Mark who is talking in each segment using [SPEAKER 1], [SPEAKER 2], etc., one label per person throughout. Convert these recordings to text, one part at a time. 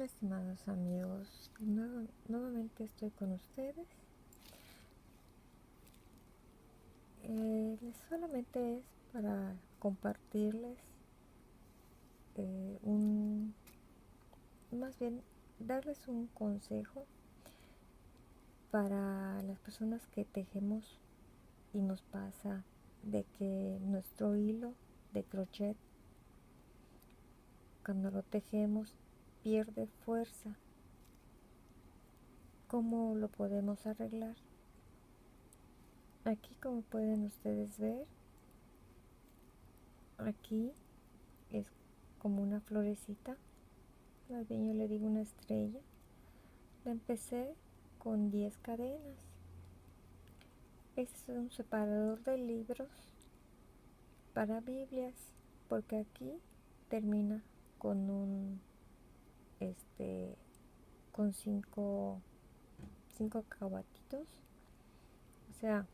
[SPEAKER 1] Hola estimados amigos, nuevamente estoy con ustedes. Solamente es para compartirles más bien darles un consejo para las personas que tejemos y nos pasa de que nuestro hilo de crochet, cuando lo tejemos, pierde fuerza. ¿Cómo lo podemos arreglar? Aquí, como pueden ustedes ver, aquí es como una florecita, más bien yo le digo una estrella. La empecé con 10 cadenas. Este es un separador de libros para Biblias, porque aquí termina con un con cinco cabatitos, o sea,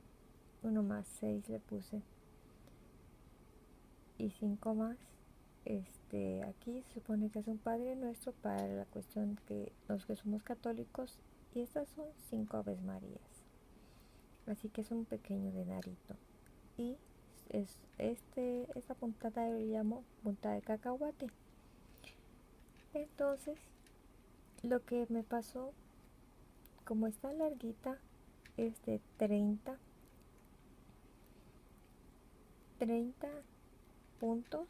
[SPEAKER 1] uno más 6 le puse y 5 más. Aquí se supone que es un Padre Nuestro para la cuestión que los que somos católicos, y estas son 5 Aves Marías, así que es un pequeño denarito. Y esta puntada yo le llamo punta de cacahuate. Entonces, lo que me pasó, como está larguita, es de 30 puntos,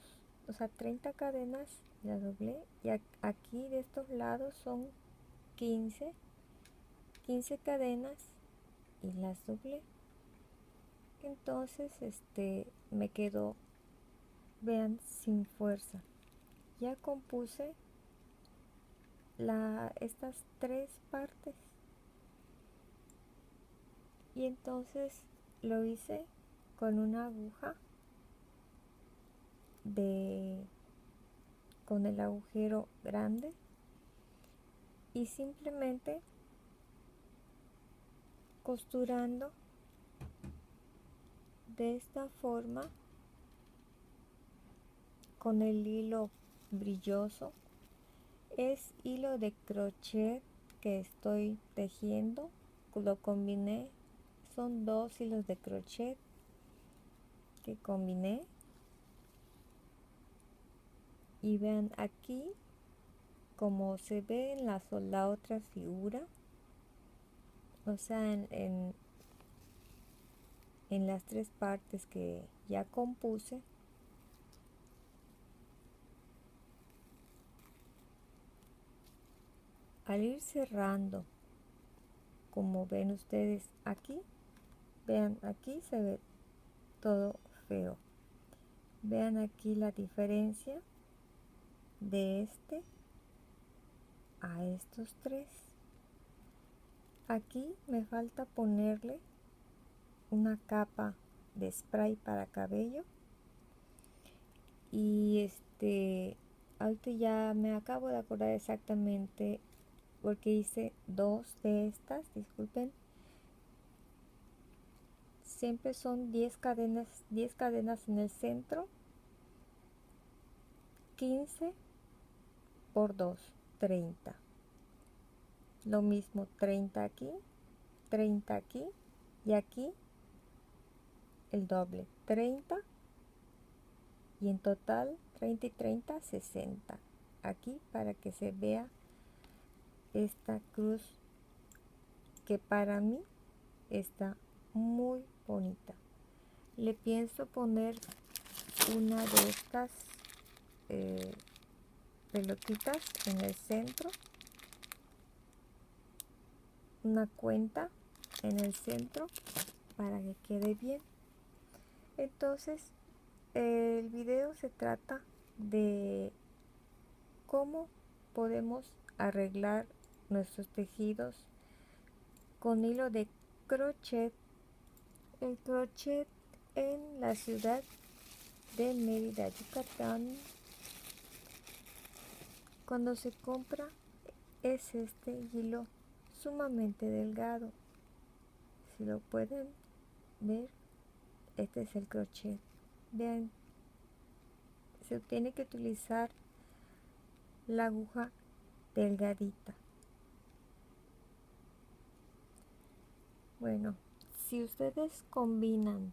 [SPEAKER 1] o sea, 30 cadenas, la doblé, y aquí de estos lados son 15 cadenas y las doblé. Entonces me quedó, vean, sin fuerza. Ya compuse estas 3 partes, y entonces lo hice con una aguja con el agujero grande, y simplemente costurando de esta forma con el hilo brilloso. Es hilo de crochet que estoy tejiendo, lo combiné, son 2 hilos de crochet que combiné, y vean aquí como se ve en la otra figura, o sea, en las 3 partes que ya compuse. Al ir cerrando, como ven ustedes aquí, vean, aquí se ve todo feo. Vean aquí la diferencia de a estos 3. Aquí me falta ponerle una capa de spray para cabello, y ahorita ya me acabo de acordar exactamente porque hice 2 de estas, disculpen. Siempre son 10 cadenas en el centro, 15 por 2, 30. Lo mismo, 30 aquí, 30 aquí, y aquí el doble, 30, y en total 30 y 30, 60. Aquí, para que se vea esta cruz, que para mí está muy bonita. Le pienso poner una de estas pelotitas en el centro, una cuenta en el centro, para que quede bien. Entonces, el video se trata de cómo podemos arreglar nuestros tejidos con hilo de crochet. El crochet en la ciudad de Mérida, Yucatán, cuando se compra, es este hilo sumamente delgado. Si lo pueden ver, este es el crochet. Vean, se tiene que utilizar la aguja delgadita. Bueno, si ustedes combinan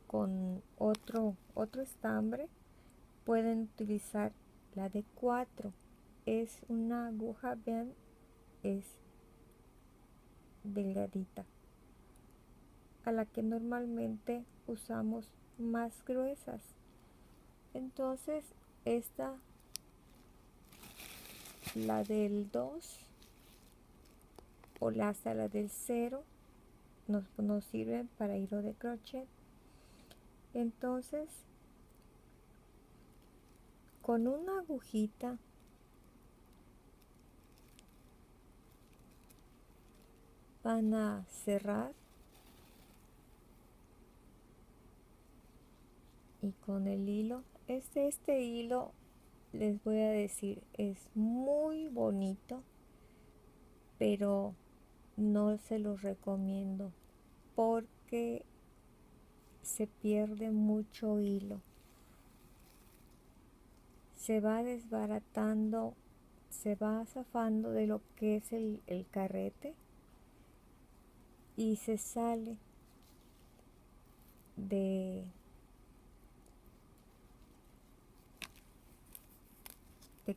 [SPEAKER 1] con otro estambre, pueden utilizar la de 4. Es una aguja, vean, es delgadita, a la que normalmente usamos más gruesas. Entonces esta, la del 2 o hasta la del 0 nos sirven para hilo de crochet. Entonces con una agujita van a cerrar y con el hilo, este hilo les voy a decir, es muy bonito, pero no se los recomiendo porque se pierde mucho hilo, se va desbaratando, se va zafando de lo que es el carrete y se sale de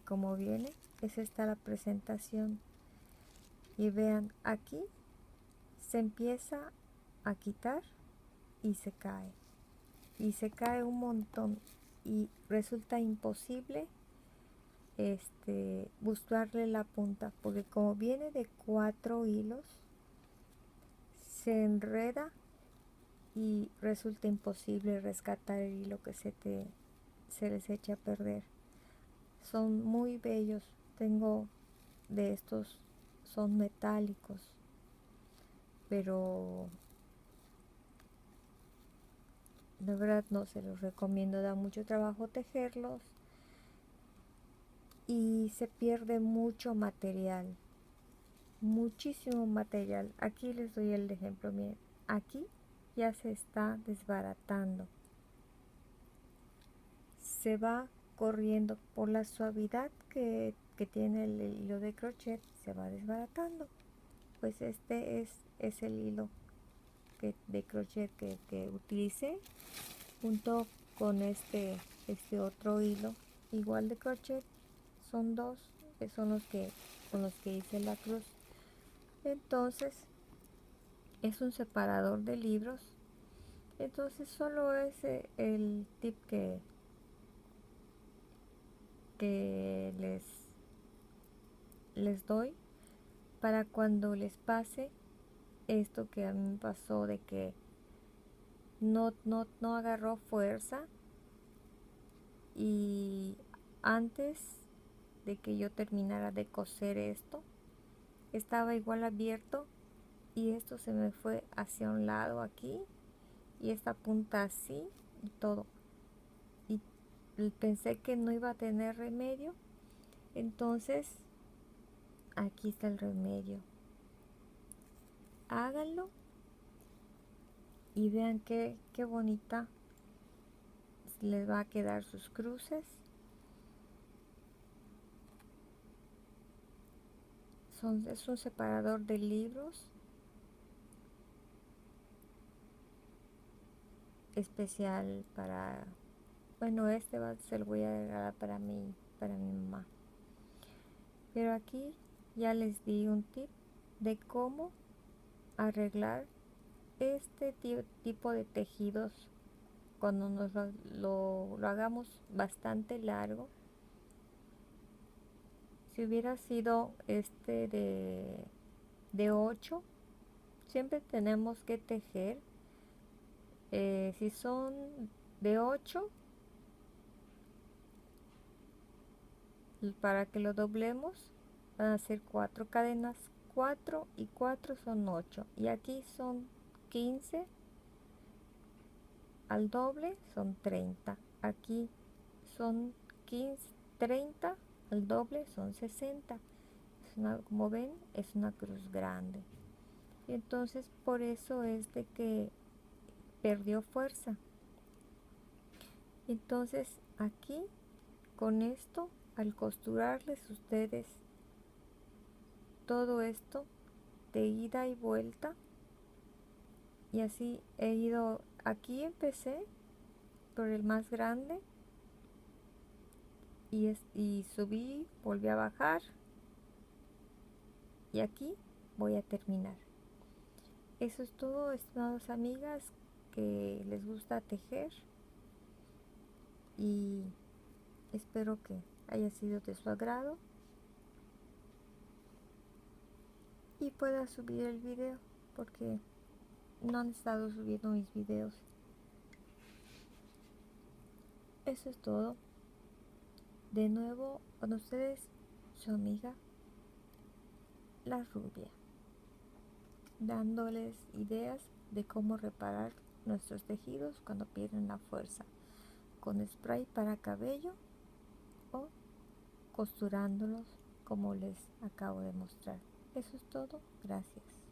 [SPEAKER 1] cómo viene. Esa está la presentación. Y vean, aquí se empieza a quitar y se cae. Y se cae un montón. Y resulta imposible buscarle la punta. Porque como viene de 4 hilos, se enreda y resulta imposible rescatar el hilo que se les echa a perder. Son muy bellos. Tengo de estos, son metálicos, pero de verdad no se los recomiendo, da mucho trabajo tejerlos y se pierde mucho material, muchísimo material. Aquí les doy el ejemplo, miren, aquí ya se está desbaratando, se va corriendo por la suavidad que tiene el hilo de crochet, se va desbaratando. Pues este es el hilo de crochet que utilicé junto con este otro hilo igual de crochet. Son 2 que son con los que hice la cruz. Entonces es un separador de libros. Entonces solo es el tip que les doy para cuando les pase esto que a mí me pasó, de que no agarró fuerza y antes de que yo terminara de coser esto estaba igual abierto y esto se me fue hacia un lado aquí y esta punta así y todo, y pensé que no iba a tener remedio. Entonces aquí está el remedio, háganlo y vean qué bonita les va a quedar sus cruces. Es un separador de libros especial para, bueno, se lo voy a regalar para mi mamá. Pero aquí ya les di un tip de cómo arreglar este tipo de tejidos cuando nos lo hagamos bastante largo. Si hubiera sido de 8, siempre tenemos que tejer, si son de 8, para que lo doblemos van a ser 4 cadenas, 4 y 4 son 8, y aquí son 15, al doble son 30, aquí son 15, 30, al doble son 60. Como ven, es una cruz grande, y entonces por eso es de que perdió fuerza. Entonces aquí con esto al costurarles ustedes todo esto de ida y vuelta, y así he ido, aquí empecé por el más grande y subí, volví a bajar y aquí voy a terminar. Eso es todo, estimadas amigas que les gusta tejer, y espero que haya sido de su agrado y pueda subir el video, porque no han estado subiendo mis videos. Eso es todo. De nuevo con ustedes, su amiga la Rubia, dándoles ideas de cómo reparar nuestros tejidos cuando pierden la fuerza, con spray para cabello o costurándolos como les acabo de mostrar. Eso es todo. Gracias.